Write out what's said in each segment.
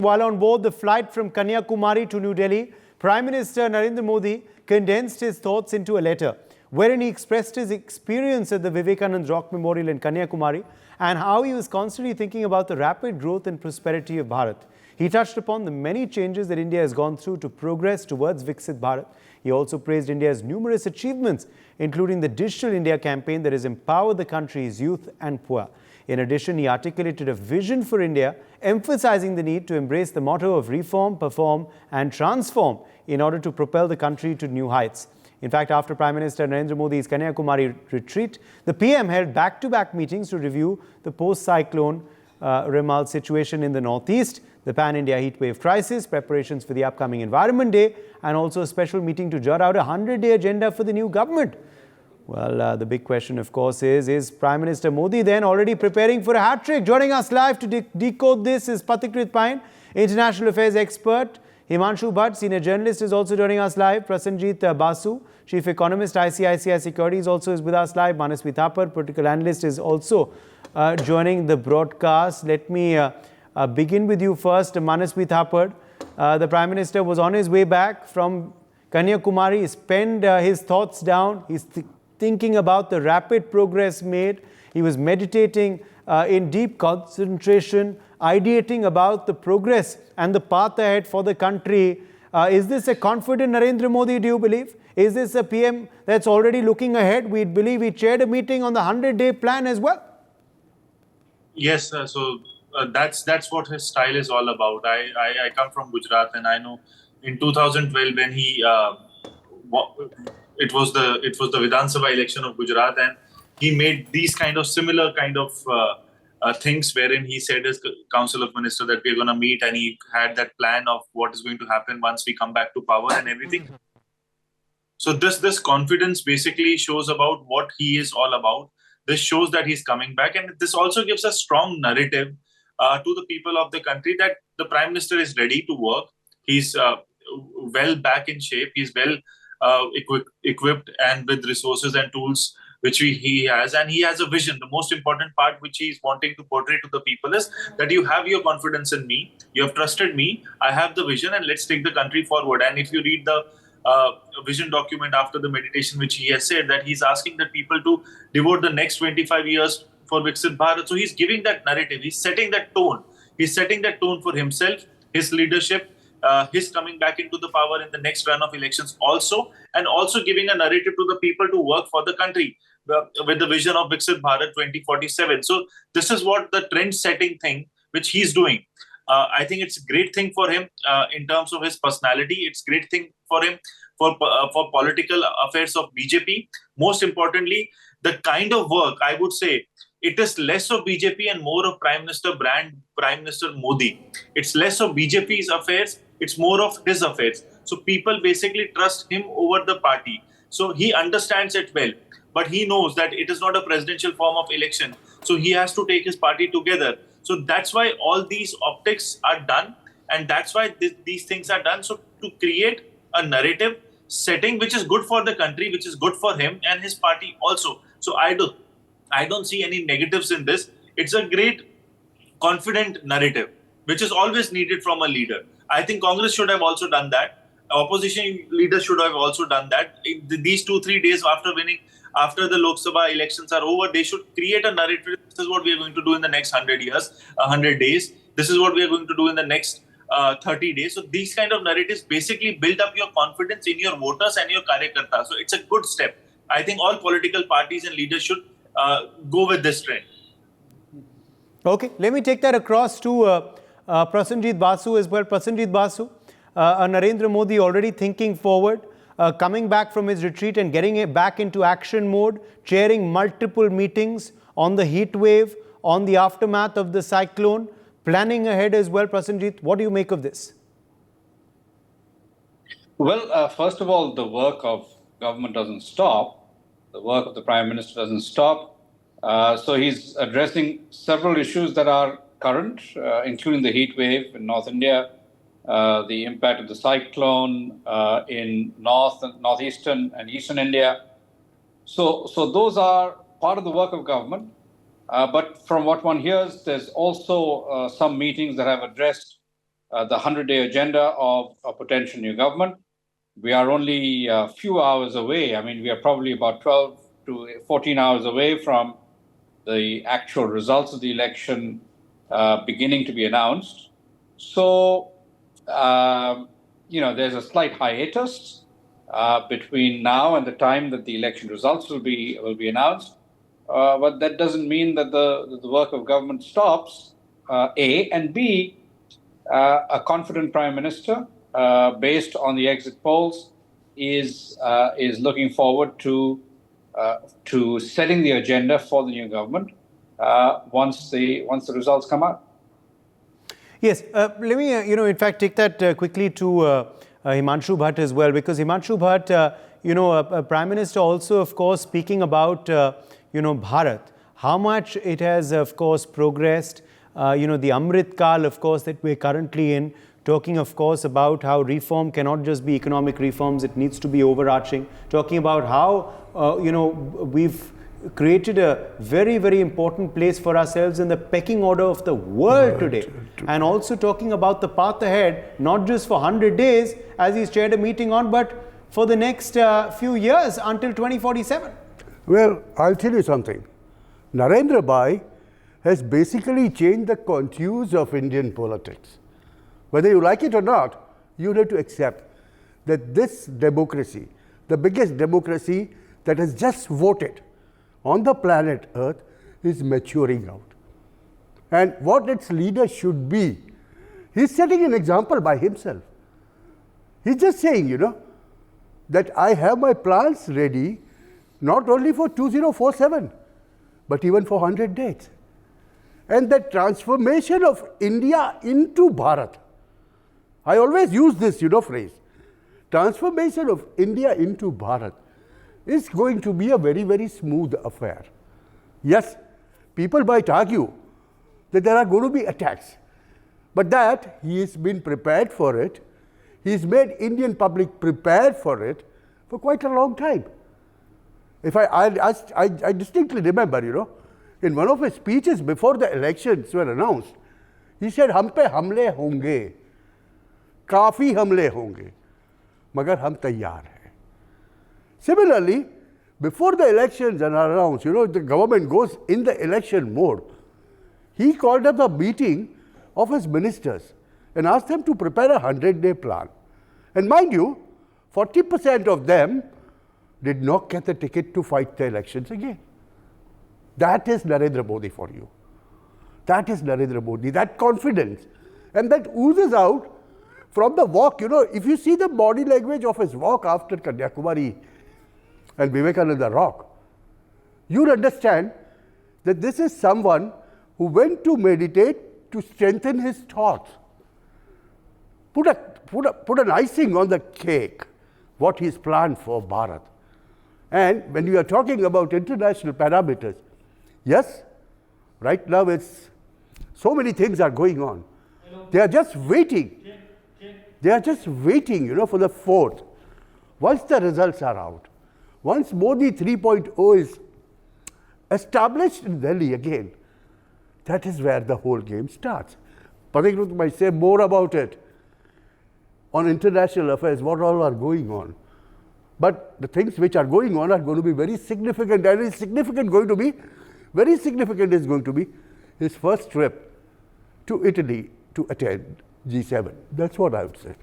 While on board the flight from Kanniyakumari to New Delhi, Prime Minister Narendra Modi condensed his thoughts into a letter, wherein he expressed his experience at the Vivekananda Rock Memorial in Kanniyakumari and how he was constantly thinking about the rapid growth and prosperity of Bharat. He touched upon the many changes that India has gone through to progress towards Viksit Bharat. He also praised India's numerous achievements, including the Digital India campaign that has empowered the country's youth and poor. In addition, he articulated a vision for India, emphasizing the need to embrace the motto of reform, perform and transform in order to propel the country to new heights. In fact, after Prime Minister Narendra Modi's Kanniyakumari retreat, the PM held back-to-back meetings to review the post-cyclone Remal situation in the northeast, the pan-India heatwave crisis, preparations for the upcoming Environment Day, and also a special meeting to jot out a 100-day agenda for the new government. Well, the big question, of course, is Prime Minister Modi then already preparing for a hat-trick? Joining us live to decode this is Pathikrit Pain, international affairs expert. Himanshu Bhatt, senior journalist, is also joining us live. Prasenjit Basu, chief economist, ICICI Securities, also is with us live. Manasvi Thapar, political analyst, is also joining the broadcast. Let me begin with you first, Manasvi Thapar. The Prime Minister was on his way back from Kanniyakumari. He penned his thoughts down. He's thinking about the rapid progress made. He was meditating in deep concentration, ideating about the progress and the path ahead for the country. Is this a confident Narendra Modi, do you believe? Is this a PM that's already looking ahead? We believe he chaired a meeting on the 100-day plan as well. Yes, that's what his style is all about. I come from Gujarat, and I know in 2012 when he it was the Vidhan Sabha election of Gujarat, and he made these kind of similar kind of things wherein he said as Council of Ministers that we're going to meet, and he had that plan of what is going to happen once we come back to power and everything. So this confidence basically shows about what he is all about. This shows that he's coming back, and this also gives a strong narrative to the people of the country that the Prime Minister is ready to work. He's well back in shape. He's well equipped and with resources and tools which he has, and he has a vision. The most important part which he's wanting to portray to the people is that you have your confidence in me, you have trusted me, I have the vision, and let's take the country forward. And if you read the vision document after the meditation, which he has said that he's asking the people to devote the next 25 years for Viksit Bharat. So he's giving that narrative, he's setting that tone. He's setting that tone for himself, his leadership, his coming back into the power in the next run of elections also, and also giving a narrative to the people to work for the country with the vision of Viksit Bharat 2047. So this is what the trend-setting thing which he's doing. I think it's a great thing for him in terms of his personality. It's a great thing for him for political affairs of BJP. Most importantly, the kind of work, I would say, it is less of BJP and more of Prime Minister brand, Prime Minister Modi. It's less of BJP's affairs, it's more of his affairs. So people basically trust him over the party. So he understands it well, but he knows that it is not a presidential form of election. So he has to take his party together. So that's why all these optics are done, and that's why these things are done. So to create a narrative setting which is good for the country, which is good for him and his party also. So I don't see any negatives in this. It's a great, confident narrative, which is always needed from a leader. I think Congress should have also done that. Opposition leaders should have also done that. These 2-3 days after winning, after the Lok Sabha elections are over, they should create a narrative. This is what we are going to do in the next 100 years, 100 days. This is what we are going to do in the next 30 days. So these kind of narratives basically build up your confidence in your voters and your karyakartas. So it's a good step. I think all political parties and leaders should go with this trend. Okay, let me take that across to Prasenjit Basu as well. Prasenjit Basu, Narendra Modi already thinking forward, coming back from his retreat and getting it back into action mode, chairing multiple meetings on the heat wave, on the aftermath of the cyclone, planning ahead as well. Prasenjit, what do you make of this? Well, first of all, the work of government doesn't stop. The work of the Prime Minister doesn't stop. So he's addressing several issues that are current, including the heat wave in North India, the impact of the cyclone in northeastern and eastern India. So those are part of the work of government. But from what one hears, there's also some meetings that have addressed the 100-day agenda of a potential new government. We are only a few hours away. I mean, we are probably about 12 to 14 hours away from the actual results of the election beginning to be announced. So, there's a slight hiatus between now and the time that the election results will be announced. But that doesn't mean that the work of government stops, A, and B, a confident Prime Minister, based on the exit polls, is looking forward to setting the agenda for the new government once the results come out. Yes, let me, in fact, take that quickly to Himanshu Bhatt as well, because Himanshu Bhatt, Prime Minister also, of course, speaking about, Bharat, how much it has, of course, progressed, the Amrit Kal, of course, that we're currently in, talking, of course, about how reform cannot just be economic reforms, it needs to be overarching, talking about how, we've created a very, very important place for ourselves in the pecking order of the world today. And also talking about the path ahead, not just for 100 days, as he's chaired a meeting on, but for the next few years until 2047. Well, I'll tell you something. Narendra Bhai has basically changed the contours of Indian politics. Whether you like it or not, you have to accept that this democracy, the biggest democracy that has just voted on the planet Earth, is maturing out. And what its leader should be, he's setting an example by himself. He's just saying, that I have my plans ready, not only for 2047, but even for 100 days. And the transformation of India into Bharat, I always use this, phrase, transformation of India into Bharat is going to be a very, very smooth affair. Yes, people might argue that there are going to be attacks, but that he has been prepared for it. He's made Indian public prepared for it for quite a long time. If I distinctly remember, in one of his speeches before the elections were announced, he said, "Hum pe hamle honge, kafi hamle honge, magar hum tayyar hai." Similarly, before the elections are announced, the government goes in the election mode. He called up a meeting of his ministers and asked them to prepare a 100-day plan. And mind you, 40% of them did not get the ticket to fight the elections again. That is Narendra Modi for you. That is Narendra Modi, that confidence. And that oozes out from the walk. If you see the body language of his walk after Kanniyakumari and Vivekananda Rock, you'll understand that this is someone who went to meditate to strengthen his thoughts. Put an icing on the cake, what he's planned for Bharat. And when you are talking about international parameters, yes, right now it's so many things are going on. They are just waiting. They are just waiting, for the 4th. Once the results are out, once Modi 3.0 is established in Delhi again, that is where the whole game starts. Patrick might say more about it on international affairs, what all are going on. But the things which are going on are going to be very significant. And very significant is going to be his first trip to Italy to attend G7. That's what I would say.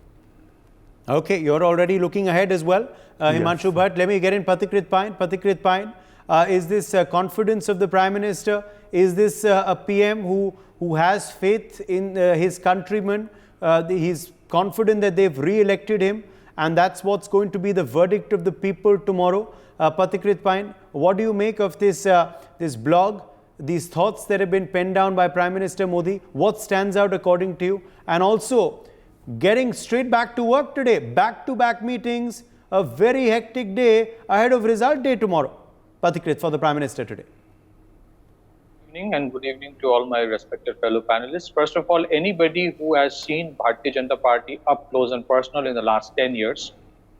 Okay, you're already looking ahead as well. Himanshu Bhatt, let me get in Pathikrit Pine. Pathikrit Pine, is this confidence of the Prime Minister? Is this a PM who has faith in his countrymen? He's confident that they've re-elected him, and that's what's going to be the verdict of the people tomorrow. Pathikrit Pine, what do you make of this blog, these thoughts that have been penned down by Prime Minister Modi? What stands out according to you? And also, getting straight back to work today, back-to-back meetings, a very hectic day ahead of result day tomorrow. Pathikrit, for the Prime Minister today. Good evening and good evening to all my respected fellow panelists. First of all, anybody who has seen Bharatiya Janata Party up close and personal in the last 10 years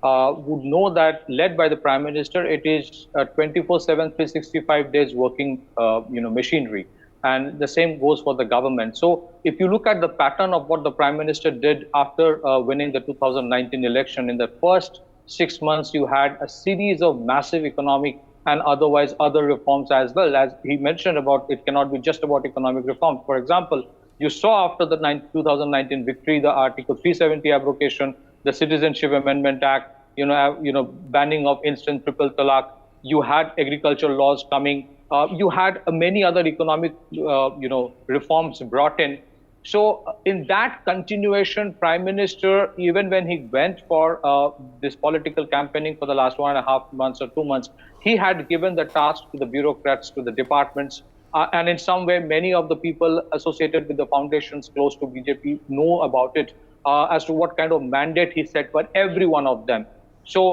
would know that, led by the Prime Minister, it is 24/7, 365 days working, machinery. And the same goes for the government. So if you look at the pattern of what the Prime Minister did after winning the 2019 election, in the first 6 months, you had a series of massive economic and otherwise other reforms as well. As he mentioned about, it cannot be just about economic reform. For example, you saw after the 2019 victory, the Article 370 abrogatation, the Citizenship Amendment Act, banning of instant triple talaq. You had agricultural laws coming. You had many other economic, reforms brought in. So in that continuation, Prime Minister, even when he went for this political campaigning for the last 1.5 months or 2 months, he had given the task to the bureaucrats, to the departments. And in some way, many of the people associated with the foundations close to BJP know about it, as to what kind of mandate he set for every one of them. So,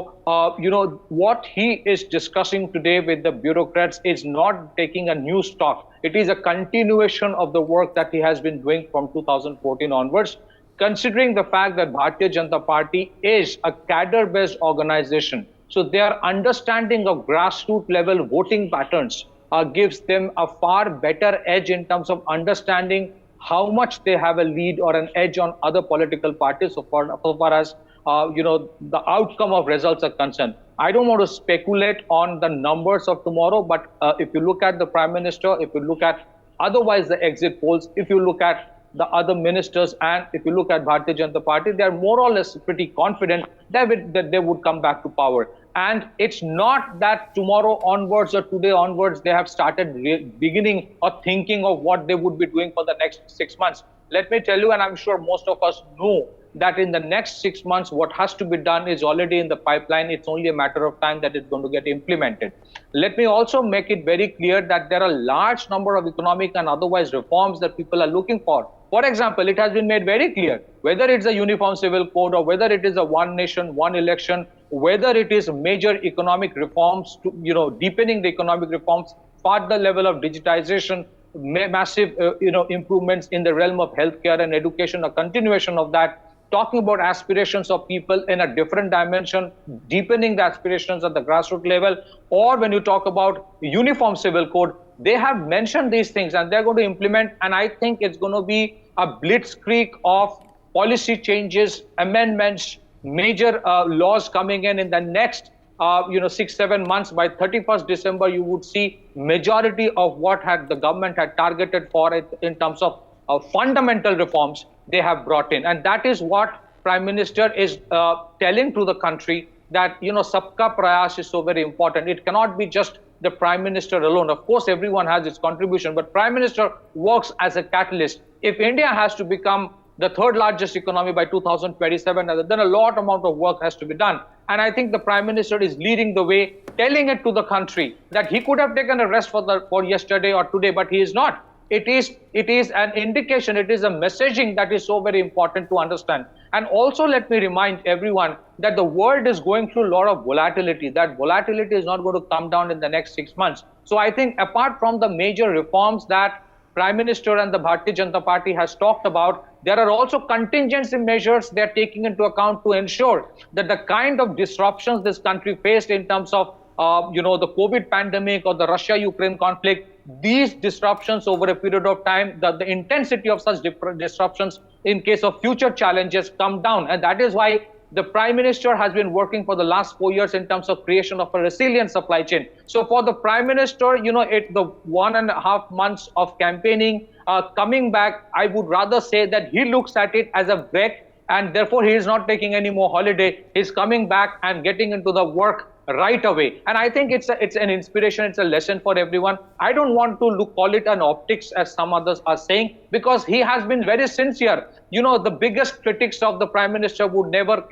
what he is discussing today with the bureaucrats is not taking a new stock. It is a continuation of the work that he has been doing from 2014 onwards, considering the fact that Bharatiya Janata Party is a cadre-based organization. So their understanding of grassroots level voting patterns gives them a far better edge in terms of understanding how much they have a lead or an edge on other political parties so far as the outcome of results are concerned. I don't want to speculate on the numbers of tomorrow, but if you look at the Prime Minister, if you look at otherwise the exit polls, if you look at the other ministers, and if you look at Bharatiya Janata Party, they are more or less pretty confident that they would come back to power. And it's not that tomorrow onwards or today onwards they have started beginning or thinking of what they would be doing for the next 6 months. Let me tell you, and I'm sure most of us know, that in the next 6 months, what has to be done is already in the pipeline. It's only a matter of time that it's going to get implemented. Let me also make it very clear that there are a large number of economic and otherwise reforms that people are looking for. For example, it has been made very clear, whether it's a uniform civil code or whether it is a one nation, one election, whether it is major economic reforms, deepening the economic reforms, further level of digitization, massive, improvements in the realm of healthcare and education, a continuation of that, talking about aspirations of people in a different dimension, deepening the aspirations at the grassroots level, or when you talk about uniform civil code, they have mentioned these things and they're going to implement. And I think it's going to be a blitzkrieg of policy changes, amendments, major laws coming in the next 6-7 months. By 31st December, you would see majority of what the government had targeted for it in terms of fundamental reforms they have brought in. And that is what Prime Minister is telling to the country, that sabka prayas is so very important. It cannot be just the Prime Minister alone. Of course, everyone has its contribution, but Prime Minister works as a catalyst. If India has to become the third largest economy by 2027, then a lot amount of work has to be done. And I think the Prime Minister is leading the way, telling it to the country that he could have taken a rest for yesterday or today, but he is not. It is an indication, it is a messaging that is so very important to understand. And also let me remind everyone that the world is going through a lot of volatility. That volatility is not going to come down in the next 6 months. So I think apart from the major reforms that Prime Minister and the Bharatiya Janata Party has talked about, there are also contingency measures they are taking into account to ensure that the kind of disruptions this country faced in terms of the COVID pandemic or the Russia-Ukraine conflict, these disruptions over a period of time, the intensity of such disruptions in case of future challenges come down. And that is why the Prime Minister has been working for the last 4 years in terms of creation of a resilient supply chain. So for the Prime Minister, the 1.5 months of campaigning, coming back, I would rather say that he looks at it as a break, and therefore he is not taking any more holiday. He's coming back and getting into the work right away. And I think it's an inspiration, it's a lesson for everyone. I don't want to call it an optics as some others are saying, because he has been very sincere. The biggest critics of the Prime Minister would never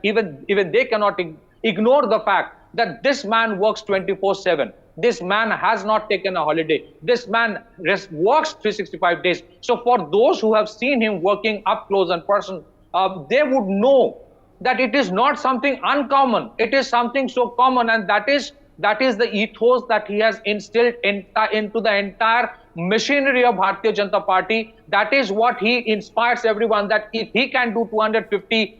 even they cannot ignore the fact that this man works 24/7. This man has not taken a holiday. This man works 365 days. So for those who have seen him working up close and personal, they would know that it is not something uncommon. It is something so common, and that is the ethos that he has instilled into the entire machinery of Bharatiya Janata Party. That is what he inspires everyone, that if he can do 250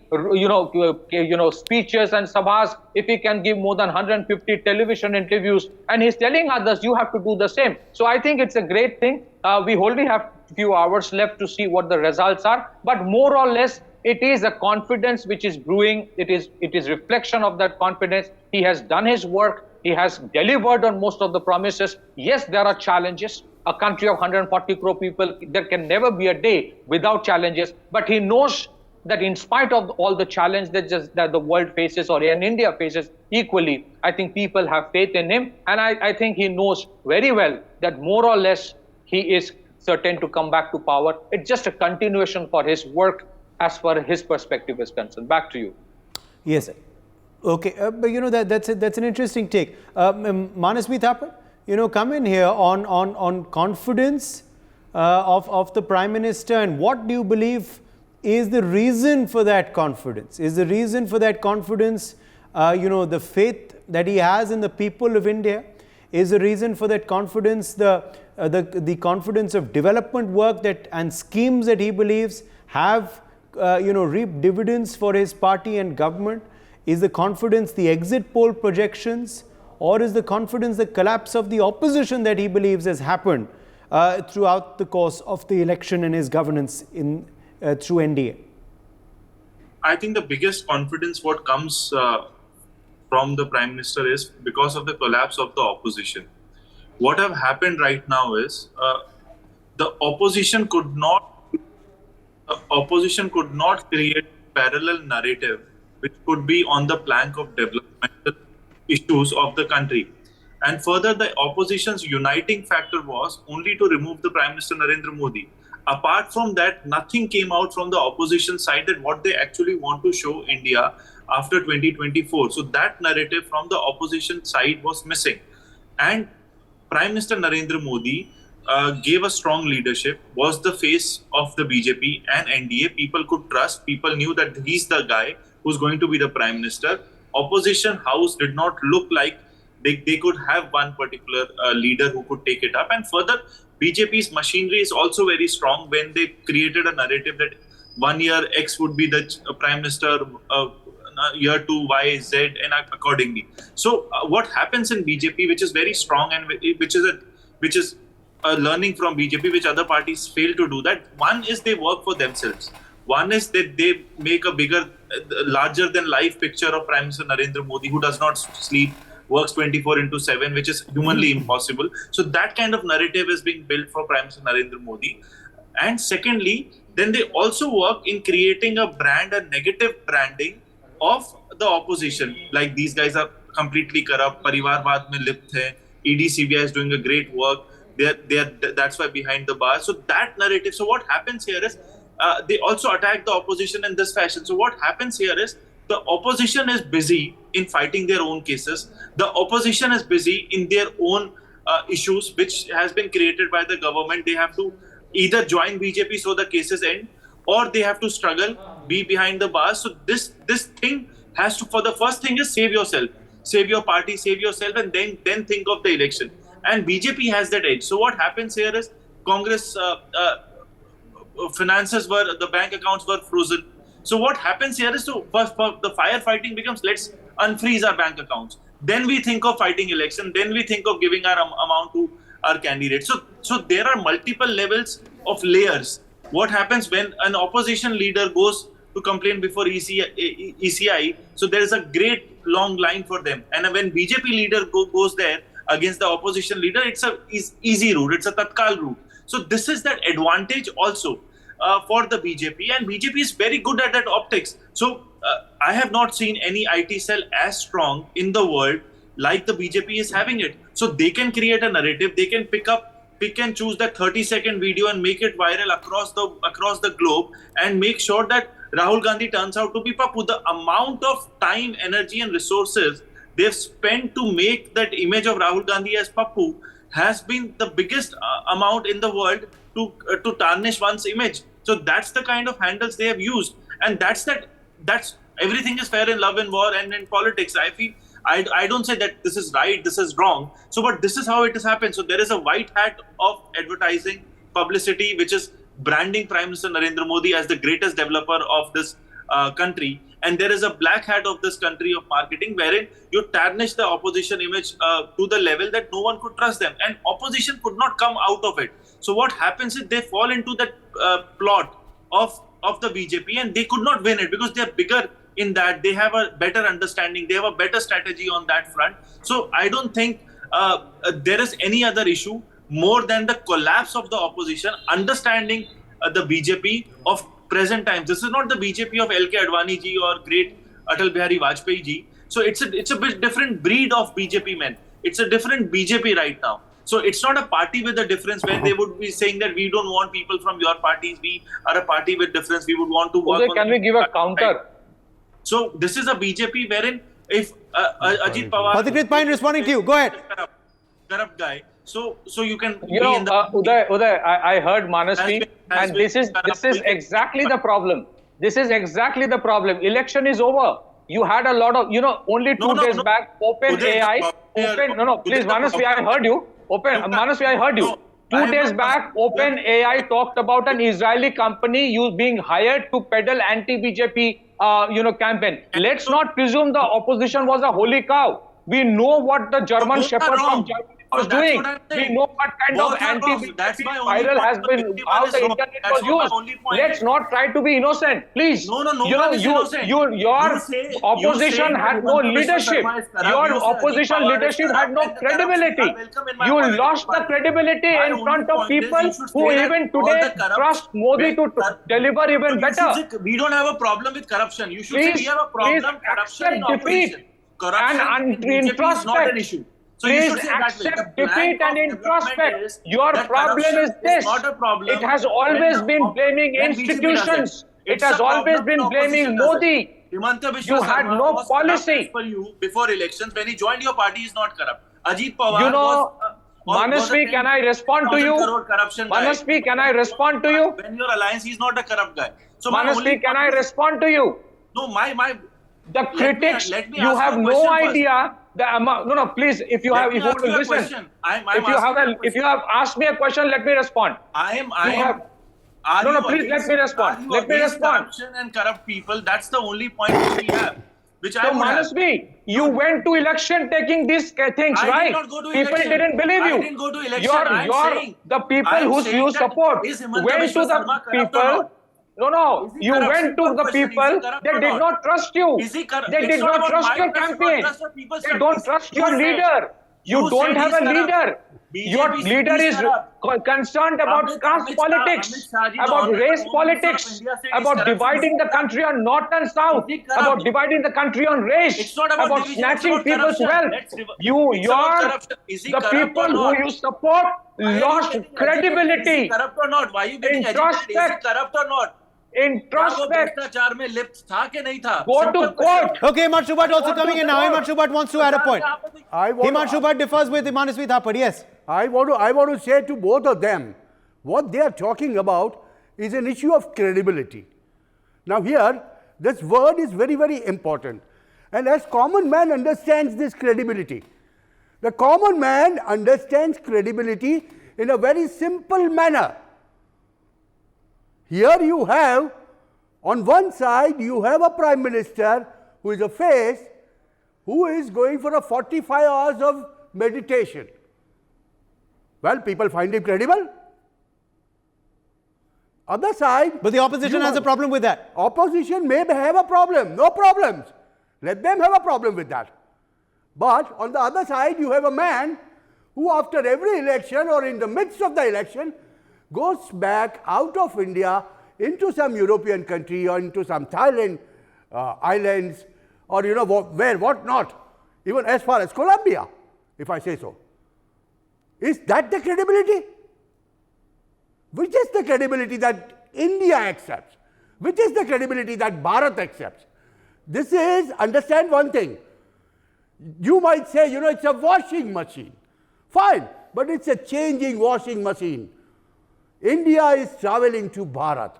speeches and sabhas, if he can give more than 150 television interviews, and he's telling others you have to do the same. So I think it's a great thing. We only have a few hours left to see what the results are, but more or less it is a confidence which is brewing. It is reflection of that confidence. He has done his work. He has delivered on most of the promises. Yes, there are challenges. A country of 140 crore people, there can never be a day without challenges. But he knows that in spite of all the challenge that the world faces, or in India faces equally, I think people have faith in him. And I think he knows very well that more or less he is certain to come back to power. It's just a continuation for his work as far as his perspective is concerned. Back to you. Yes. Okay. But that's an interesting take. Manasvi Thapar, come in here on confidence of the Prime Minister, and what do you believe is the reason for that confidence? Is the reason for that confidence, the faith that he has in the people of India? Is the reason for that confidence the confidence of development work and schemes that he believes have reap dividends for his party and government? Is the confidence the exit poll projections, or is the confidence the collapse of the opposition that he believes has happened throughout the course of the election and his governance through NDA? I think the biggest confidence what comes from the Prime Minister is because of the collapse of the opposition. What have happened right now is the opposition could not create parallel narrative which could be on the plank of developmental issues of the country. And further, the opposition's uniting factor was only to remove the Prime Minister Narendra Modi. Apart from that, nothing came out from the opposition side that what they actually want to show India after 2024. So that narrative from the opposition side was missing. And Prime Minister Narendra Modi gave a strong leadership, was the face of the BJP and NDA. People could trust, people knew that he's the guy who's going to be the Prime Minister. Opposition house did not look like they could have one particular leader who could take it up. And further, BJP's machinery is also very strong when they created a narrative that 1 year X would be the Prime Minister, year 2 Y, Z, and accordingly. So what happens in BJP, which is very strong and which is a learning from BJP, which other parties fail to do, that one is they work for themselves. One is that they make a bigger, larger than life picture of Prime Minister Narendra Modi, who does not sleep, works 24/7, which is humanly impossible. So that kind of narrative is being built for Prime Minister Narendra Modi. And secondly, then they also work in creating a brand, a negative branding of the opposition. Like these guys are completely corrupt, Parivarvad mein lipt hai, ED CBI is doing a great work. That's why behind the bars. So that narrative. So what happens here is they also attack the opposition in this fashion. So what happens here is the opposition is busy in fighting their own cases. The opposition is busy in their own issues, which has been created by the government. They have to either join BJP so the cases end, or they have to struggle, be behind the bars. So this thing has to, for the first thing is save yourself, save your party, save yourself, and then think of the election. And BJP has that edge. So what happens here is Congress finances the bank accounts were frozen. So what happens here is the firefighting becomes, let's unfreeze our bank accounts. Then we think of fighting election. Then we think of giving our amount to our candidate. So there are multiple levels of layers. What happens when an opposition leader goes to complain before ECI? So there is a great long line for them. And when BJP leader goes there against the opposition leader, it's easy route. It's a tatkal route. So this is that advantage also for the BJP, and BJP is very good at that optics. So I have not seen any IT cell as strong in the world like the BJP is having it. So they can create a narrative. They can pick and choose that 30-second video and make it viral across the globe, and make sure that Rahul Gandhi turns out to be Pappu. The amount of time, energy, and resources they've spent to make that image of Rahul Gandhi as Pappu has been the biggest amount in the world to tarnish one's image. So that's the kind of handles they have used, and that's everything is fair in love and war and in politics. I don't say that this is right, this is wrong. So, but this is how it has happened. So there is a white hat of advertising, publicity, which is branding Prime Minister Narendra Modi as the greatest developer of this country. And there is a black hat of this country of marketing, wherein you tarnish the opposition image to the level that no one could trust them. And opposition could not come out of it. So what happens is they fall into that plot of the BJP, and they could not win it because they are bigger in that. They have a better understanding. They have a better strategy on that front. So I don't think there is any other issue more than the collapse of the opposition, understanding the BJP of present times. This is not the BJP of LK Advani ji or great Atal Bihari Vajpayee ji. So it's a bit different breed of BJP men. It's a different BJP right now. So it's not a party with a difference where they would be saying that we don't want people from your parties. We are a party with difference. We would want to work on. Can we give a counter? Right? So this is a BJP wherein if Ajit Pawar, Pathikrit Pine responding to you. Go ahead. Corrupt guy. So you can You know, Uday, I heard Manasvi, has and been this is exactly the problem. This is exactly the problem. Election is over. You had a lot of, only two days back, OpenAI. Please, Manasvi, I heard you. Manasvi, I heard you. 2 days back, OpenAI talked about an Israeli company being hired to peddle anti-BJP, campaign. Let's not presume the opposition was a holy cow. We know what the German Shepherd from Germany was doing. We know what kind of anti-BJP viral has been, how the internet was used. Let's not try to be innocent, please. No one is innocent. Your opposition had no leadership. Your opposition leadership had no credibility. You lost the credibility in front of people who even today trust Modi to deliver even better. We don't have a problem with corruption. You should say we have a problem with corruption in opposition. Corruption and in BJP is not an issue. So please accept defeat and introspect. Your problem is this. It has always been blaming institutions. It has always been blaming Modi. You had no policy. For you before elections, when he joined your party, is not corrupt. Ajit Pawar Manasvi, can I respond to you? Manasvi, can I respond to you? When your alliance, he's not a corrupt guy. So Manasvi, can I respond to you? No, the critics, you have no idea. Please, if you want to listen, if you have asked me a question, let me respond. Please let me respond. Let me respond. Corruption and corrupt people, that's the only point which we have. So Manasvi, you went to election taking these things, right? I did not go to election. People didn't believe you. I didn't go to election. The people who you support went to the people. You went to the people, they did not trust you. They did not trust your campaign. They don't trust your leader. You don't have a leader. Your leader is concerned about caste politics, about race politics, about dividing the country on north and south, about dividing the country on race, about snatching people's wealth. The people who you support lost credibility. Corrupt or not? Why are you getting agitated? Is he corrupt or not? Introspect. Go to court. Okay, Himanshu Bhatt also coming in now. Himanshu Bhatt wants to add a point. Himanshu Bhatt differs with Manasvi Thapar. Yes. I want to say to both of them, what they are talking about is an issue of credibility. Now here, this word is very, very important. And as common man understands this credibility, the common man understands credibility in a very simple manner. Here you have, on one side, you have a Prime Minister who is a face, who is going for a 45 hours of meditation. Well, people find him credible. Other side... But the opposition has a problem with that. Opposition may have a problem. No problems. Let them have a problem with that. But on the other side, you have a man who after every election or in the midst of the election goes back out of India into some European country or into some Thailand islands or what not, even as far as Colombia, if I say so. Is that the credibility? Which is the credibility that India accepts? Which is the credibility that Bharat accepts? This is, understand one thing, you might say, it's a washing machine. Fine, but it's a changing washing machine. India is traveling to Bharat.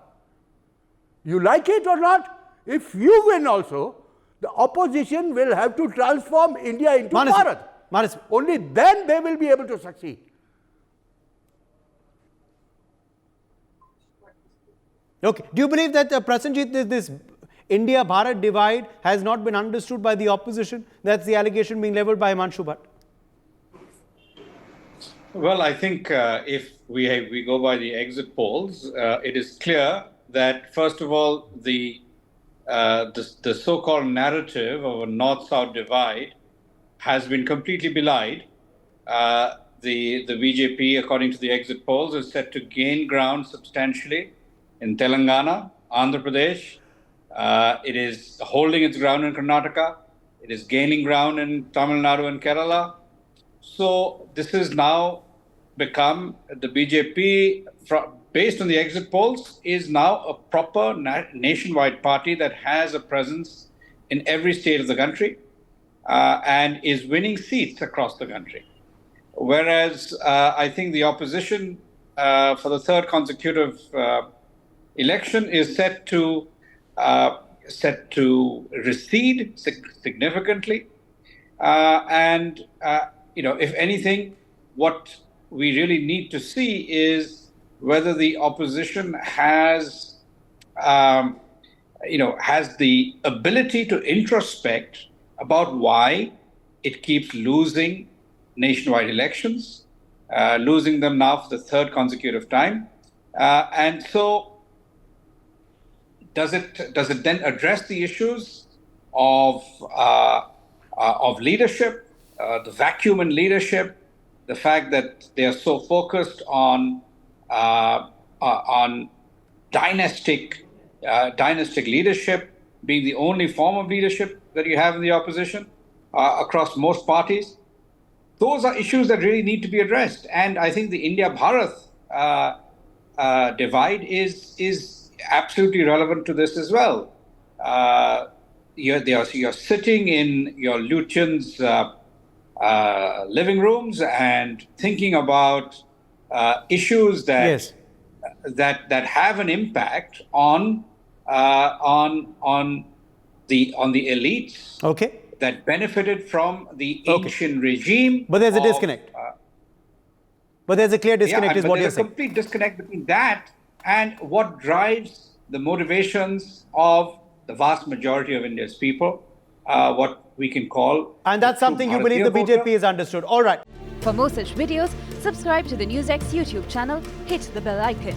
You like it or not? If you win also, The opposition will have to transform India into Manas, Bharat. Manas, Only then they will be able to succeed. okay. Do you believe that, Prasenjit, this India-Bharat divide has not been understood by the opposition? That's the allegation being levelled by Himanshu Bhatt. Well, I think if we go by the exit polls, it is clear that, first of all, the so-called narrative of a north-south divide has been completely belied. The BJP, according to the exit polls, is set to gain ground substantially in Telangana, Andhra Pradesh. It is holding its ground in Karnataka. It is gaining ground in Tamil Nadu and Kerala. So this has now become the BJP, based on the exit polls, is now a proper nationwide party that has a presence in every state of the country and is winning seats across the country. Whereas I think the opposition for the third consecutive election is set to recede significantly, and if anything, what we really need to see is whether the opposition has the ability to introspect about why it keeps losing nationwide elections, losing them now for the third consecutive time, and so. Does it then address the issues of leadership, the vacuum in leadership, the fact that they are so focused on dynastic leadership being the only form of leadership that you have in the opposition across most parties? Those are issues that really need to be addressed, and I think the India-Bharat divide is absolutely relevant to this as well. You're sitting in your Lutyens' living rooms and thinking about issues that have an impact on the elites that benefited from the ancient regime. But there's a disconnect. But there's a clear disconnect, is what you're saying. There's a complete disconnect between that and what drives the motivations of the vast majority of India's people, what we can call... And that's something you believe the BJP has understood. All right. For more such videos, subscribe to the NewsX YouTube channel, hit the bell icon.